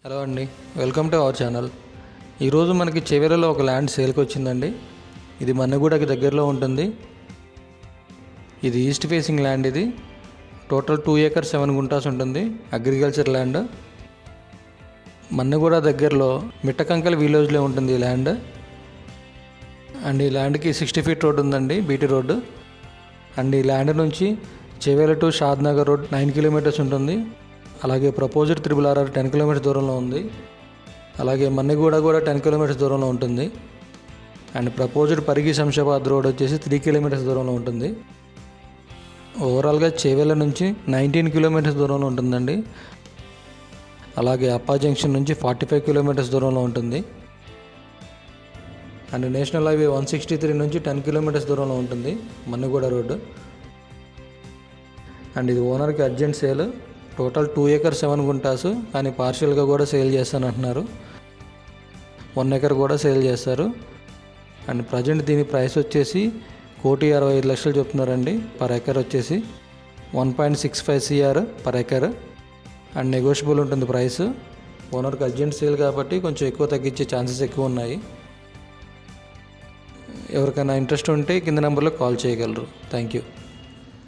Hello అండి, welcome to our channel. ఈరోజు మనకి చివరిలో ఒక ల్యాండ్ సేల్కి వచ్చిందండి. ఇది మన్నగూడకి దగ్గరలో ఉంటుంది. ఇది ఈస్ట్ ఫేసింగ్ ల్యాండ్. ఇది టోటల్ 2 acres 7 గుంటాస్ ఉంటుంది. Agriculture land. మన్నగూడ దగ్గరలో మిట్టకంకల్ విలేజ్లో ఉంటుంది ఈ ల్యాండ్. అండ్ ఈ ల్యాండ్కి 60 feet రోడ్ ఉందండి, బీటీ రోడ్డు. అండ్ ఈ ల్యాండ్ నుంచి Chevella to Shadnagar road 9 kilometers ఉంటుంది. అలాగే ప్రపోజ్డ్ RRR 10 kilometers దూరంలో ఉంది. అలాగే మన్నగూడ కూడా 10 kilometers దూరంలో ఉంటుంది. And proposed Parigi Shamshabad road వచ్చేసి 3 kilometers దూరంలో ఉంటుంది. ఓవరాల్గా చేవేల నుంచి 19 kilometers దూరంలో ఉంటుందండి. అలాగే అప్పా జంక్షన్ నుంచి 45 kilometers దూరంలో ఉంటుంది. అండ్ నేషనల్ హైవే 163 నుంచి 10 kilometers దూరంలో ఉంటుంది మన్నగూడ రోడ్డు. అండ్ ఇది ఓనర్కి అర్జెంట్ సేల్. టోటల్ 2 acres 7 గుంటాసు, కానీ పార్షియల్గా కూడా సేల్ చేస్తానంటున్నారు. 1 acre కూడా సేల్ చేస్తారు. అండ్ ప్రజెంట్ దీని ప్రైస్ వచ్చేసి 1,65,00,000 చెప్తున్నారండి. పర్ ఎకర్ వచ్చేసి 1.65 CR per acre. And negotiable ఉంటుంది ప్రైస్. ఓనర్కి అర్జెంట్ సేల్ కాబట్టి కొంచెం ఎక్కువ తగ్గించే ఛాన్సెస్ ఎక్కువ ఉన్నాయి. ఎవరికైనా ఇంట్రెస్ట్ ఉంటే కింద నెంబర్లో కాల్ చేయగలరు. Thank you.